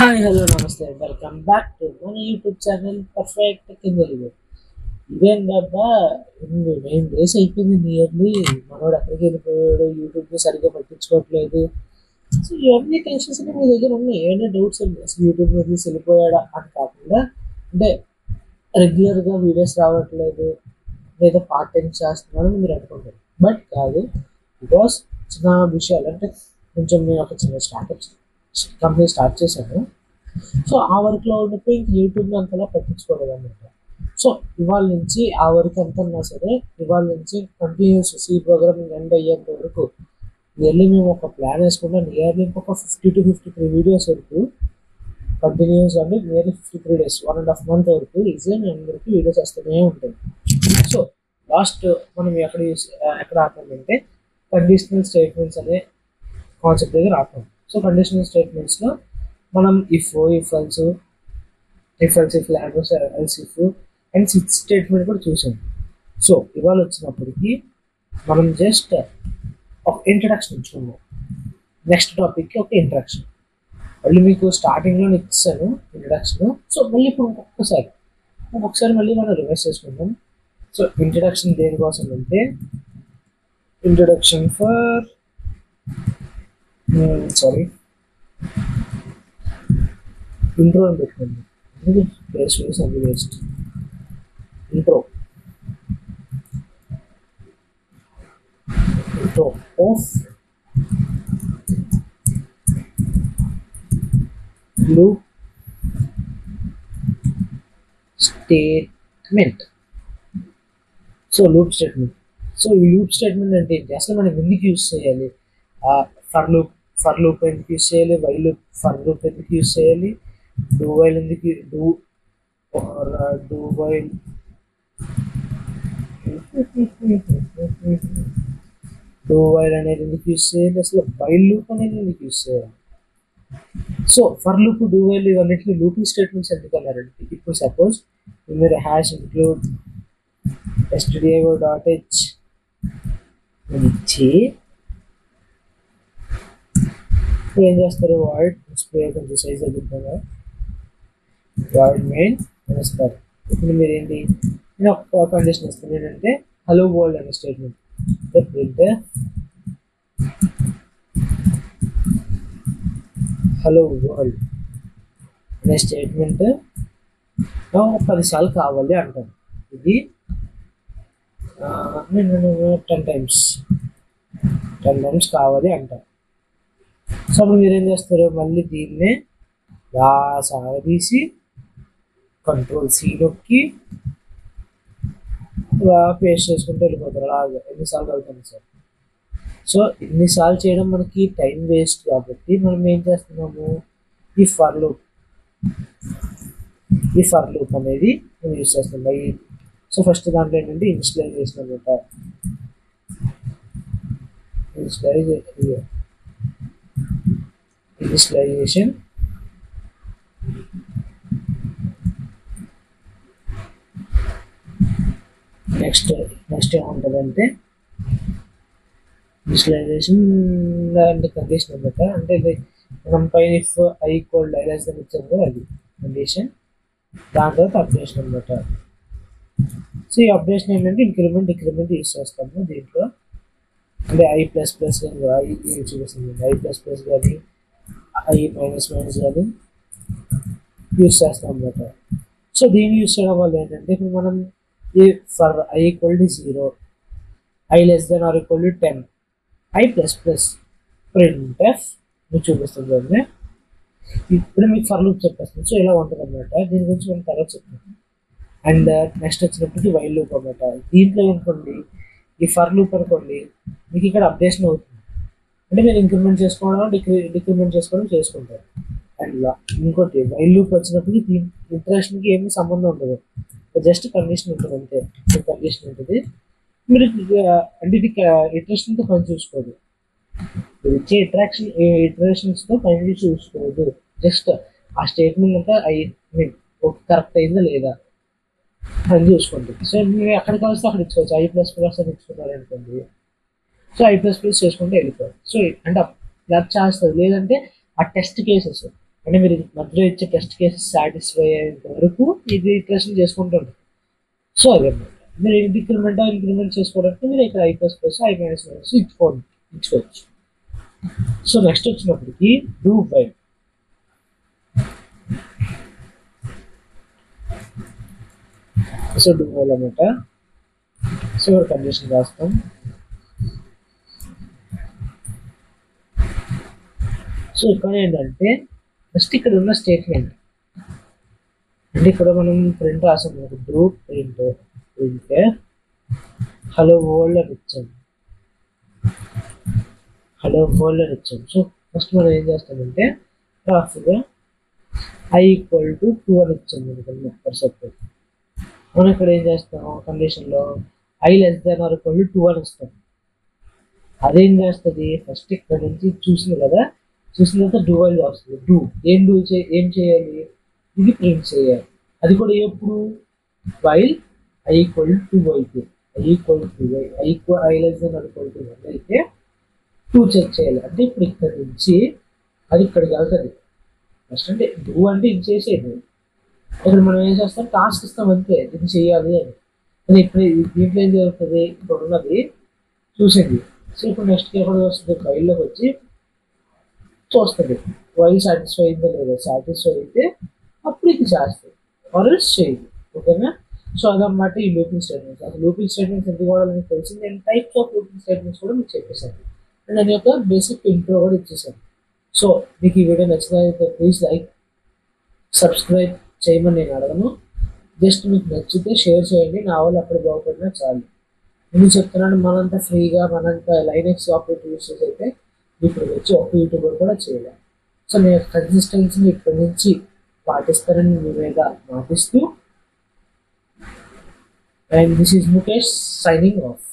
Hi hello నమస్తే welcome back to మన YouTube channel perfect కిందలుగు. ఇదేంటబ్బా 9 days అయిపోయింది నియర్లీ. మనోడు ఎక్కడికి వెళ్ళిపోయాడు, యూట్యూబ్ని సరిగ్గా పట్టించుకోవట్లేదు. సో ఇవన్నీ టెన్షన్స్ మీ దగ్గర ఉన్నాయి. ఏమైనా డౌట్స్ ఉన్నాయి అసలు యూట్యూబ్ వదిలేసి వెళ్ళిపోయాడా అని కాకుండా, అంటే రెగ్యులర్గా వీడియోస్ రావట్లేదు లేదా పార్ట్ టైం చేస్తున్నాడని మీరు అనుకుంటారు. బట్ కాదు, బికాస్ చిన్న విషయాలు అంటే కొంచెం నేను ఒక చిన్న స్టార్ట్అప్ కంపెనీ స్టార్ట్ చేశాను. సో ఆ వర్క్లో ఉన్నప్పుడు ఇంక యూట్యూబ్ని అంతలా పట్టించుకోలేదు అనమాట. సో ఇవాళ నుంచి ఆ వర్క్ ఎంత ఉన్నా సరే, ఇవాళ నుంచి కంటిన్యూస్ ఈ ప్రోగ్రామింగ్ ఎండ్ అయ్యేంత వరకు నియర్లీ మేము ఒక ప్లాన్ వేసుకుంటాం. నియర్లీ ఇంకొక 50 to 53 వీడియోస్ వరకు కంటిన్యూస్ అంటే నియర్లీ 53 days, 1.5 month వరకు ఈజీగా మీ అందరికీ వీడియోస్ వస్తూనే ఉంటాయి. సో లాస్ట్ మనం ఎక్కడ ఆపామంటే కండిషనల్ స్టేట్మెంట్స్ అనే కాన్సెప్ట్ దగ్గర ఆపాం. సో కండిషనల్ స్టేట్మెంట్స్లో మనం if else else if and switch statement కూడా చూసాం. సో ఇవాళ వచ్చినప్పటికీ మనం జస్ట్ ఒక ఇంట్రడక్షన్ ఇచ్చుకున్నాం. నెక్స్ట్ టాపిక్కి ఒక ఇంట్రడక్షన్ మళ్ళీ మీకు స్టార్టింగ్లో ఇచ్చాను ఇంట్రడక్షన్. సో మళ్ళీ ఇప్పుడు ఒక్కొక్కసారి మళ్ళీ మనం రివైజ్ చేసుకుందాం. సో ఇంట్రడక్షన్ దేనికోసం అంటే ఇంట్రడక్షన్ ఫర్ ఇంట్రో అని పెట్టుకోండి. Intro of loop statement. So loop statement. So ఈ లూప్ స్టేట్మెంట్ అంటే ఏంటి, అసలు మనం ఎందుకు యూజ్ చేయాలి, ఫర్ లూప్ ఎందుకు యూజ్ చేయాలి, ఫర్ లూప్ ఎందుకు యూజ్ చేయాలి, డూ వైల్ ఎందుకు డూ వైల్ అనేది ఎందుకు యూజ్ చేయాలి, అసలు వైల్ లూప్ అనేది ఎందుకు యూజ్ చేయాలి. So for loop, do while ఇవన్నిటిని లూపింగ్ స్టేట్మెంట్స్ ఎందుకు అన్నారంటే, ఇప్పుడు సపోజ్ మీరు హ్యాష్ ఇంక్లూడ్ stdio.h ఇచ్చి ఏం చేస్తారు, వాయిడ్ డిస్ప్లే కొంచెం సైజ్ తగ్గుతుందా, వాయిడ్ మెయిన్ వేస్తారు. ఇప్పుడు మీరు ఏంటి, నేను ఒక కండిషన్ ఇస్తాను ఏంటంటే హలో వరల్డ్ అనే స్టేట్మెంట్ ప్రింట్ హలో వరల్డ్ అనే స్టేట్మెంట్ 10 సార్లు కావాలి అంటాను. ఇది 10 times కావాలి అంటారు. సో అప్పుడు మీరేం చేస్తారు, మళ్ళీ దీన్నే సాగదీసి Ctrl+C నొక్కి పేస్ట్ చేసుకుంటూ వెళ్ళిపోతారు. అలాగే ఎన్నిసార్లు అవుతుంది సార్. సో ఎన్నిసార్లు చేయడం మనకి టైం వేస్ట్ కాబట్టి మనం ఏం చేస్తున్నాము, ఈ ఫర్ లూప్ అనేది మనం యూజ్ చేస్తున్నాం. సో ఫస్ట్ దాంట్లో ఏంటంటే ఇనిషియలైజేషన్ అనమాట. ఇనిషియలైజేషన్ నెక్స్ట్ ఏముంటుందంటే ఇనిషియలైజేషన్ అంటే కండిషన్ అనమాట. అంటే మనం పైన if I equal less than ఇచ్చాం కదా, అది కండిషన్. దాని తర్వాత అప్డేషన్ అనమాట. సో ఈ అప్డేషన్ ఏంటంటే డిక్రిమెంట్ యూజ్ చేస్తాము దీంట్లో. అంటే I++ కానీ చూపిస్తుంది, I++ కానీ I- కానీ యూజ్ చేస్తాం అనమాట. సో దీన్ని యూజ్ చేయడం వల్ల ఏంటంటే ఇప్పుడు మనం for I = 0, I <= 10, I++ printf మీకు చూపిస్తుంది అండి. ఇప్పుడు మీకు ఫర్ లూప్ చెప్పేస్తుంది. సో ఇలా ఉంటుంది అనమాట. దీని గురించి మనం తర్వాత చెప్తాం. అండ్ నెక్స్ట్ వచ్చినప్పటికీ వైల్ లూప్ అనమాట. దీంట్లో అనుకోండి, ఈ ఫర్ లూప్ అనుకోండి, మీకు ఇక్కడ అప్డేషన్ అవుతుంది. అంటే మీరు ఇంక్రిమెంట్ చేసుకోవడం డిక్రిమెంట్ చేసుకుంటారు. అండ్ ఇంకోటి వైల్ లూప్ వచ్చినప్పటికీ దీని ఇంటరాక్షన్కి ఏమీ సంబంధం ఉండదు, జస్ట్ కండిషన్ ఉంటుంది అంతే. కండిషన్ ఉంటుంది. మీరు అంటే ఇది ఇటరేషన్తో పని చూసుకోదు, వచ్చే ఇటరేషన్స్తో పని చూసుకోవద్దు. జస్ట్ ఆ స్టేట్మెంట్ అంతా కరెక్ట్ అయిందా లేదా అని చూసుకుంటుంది. సో మీరు ఎక్కడికి వస్తే అక్కడ ఇచ్చుకోవచ్చు. I++ అని ఇచ్చుకున్నారు అనుకోండి, సో I++ చేసుకుంటే వెళ్ళిపోవాలి. సో అంటే ల్యాబ్ చేస్తుంది. లేదంటే ఆ టెస్ట్ కేసెస్ అంటే మీరు మధ్యలో ఇచ్చే టెస్ట్ కేసెస్ సాటిస్ఫై అయ్యేంత వరకు ఇది ఇటరేషన్ చేసుకుంటుంది. సో అదన్నమాట. మీరు ఇంక్రిమెంట్ చేసుకోవడానికి మీరు ఇక్కడ I plus plus I minus minus ఇచ్చుకోవచ్చు. సో నెక్స్ట్ వచ్చినప్పటికి do while. So do while అన్నమాట. సో కండిషన్ రాస్తాం. సో ఇక్కడ ఏంటంటే ఫస్ట్ ఇక్కడ ఉన్న స్టేట్మెంట్ అంటే ఇక్కడ మనం ప్రింట్ రాసాం, డూ ప్రింట్ హలో వరల్డ్ అని ఇచ్చాం. హలో వరల్డ్ అని ఇచ్చాం. సో ఫస్ట్ మనం ఏం చేస్తామంటే రఫ్గా ఐ ఈక్వల్ టు 2 అని ఇచ్చాం అనుకోండి పర్సెంట్. మనం ఇక్కడ ఏం చేస్తాం కండిషన్లో I less than or equal to 2 అని ఇస్తాం. అదేం చేస్తుంది ఫస్ట్ ఇక్కడ నుంచి చూసిన తర్వాత డూ వైల్ వస్తుంది. ఏం చేయాలి, ఇది ప్రింట్ చేయాలి. అది కూడా ఎప్పుడు వైల్ ఐ ఈక్వల్ టు 2 అయితే I less than or equal to 1 అయితే 2 చెక్ చేయాలి. అంటే ఇప్పుడు ఇక్కడ నుంచి అది ఇక్కడికి వెళ్తుంది. ఫస్ట్ అంటే డూ అంటే ఇది చేసేది. ఇక్కడ మనం ఏం చేస్తాం టాస్క్ ఇస్తాం అంతే, ఇది చేయాలి అని. కానీ ఇప్పుడు దీంట్లో ఏం జరుగుతుంది, ఇప్పుడు ఉన్నది చూసింది. సో ఇప్పుడు నెక్స్ట్ ఎక్కడ వస్తుంది, వైల్లోకి వచ్చి చూస్తుంది వైల్ సాటిస్ఫై అయిందో లేదా. సాటిస్ఫై అయితే అప్పుడు ఇది చేస్తుంది, ఆర్ఎల్స్ చేయదు. ఓకేనా. సో అదన్నమాట ఈ లూపింగ్ స్టేట్మెంట్స్. అసలు లూపింగ్ స్టేట్మెంట్స్ ఎందుకు కూడా మీకు తెలిసింది, నేను టైప్స్ ఆఫ్ లూపింగ్ స్టేట్మెంట్స్ కూడా మీకు చెప్పేశాను. అండ్ దాని యొక్క బేసిక్ ఇంట్రో కూడా ఇచ్చేసాను. సో మీకు ఈ వీడియో నచ్చినట్లయితే ప్లీజ్ లైక్, సబ్స్క్రైబ్ చేయమని నేను అడగను. జస్ట్ మీకు నచ్చితే షేర్ చేయండి, నా వాళ్ళు అప్పుడు బాగుపడినా చాలు. నేను చెప్తున్నాను మనంతా ఫ్రీగా మనంతా లైనెక్స్ ఆపరేటివ్ యూస్ చేసి అయితే ఇప్పుడు వచ్చి ఒక యూట్యూబర్ కూడా చేయలేదు. సో నేను కన్సిస్టెన్సీని ఇప్పటి నుంచి పాటిస్తారని మీ మీద మాటిస్తూ, and this is Mukesh signing of.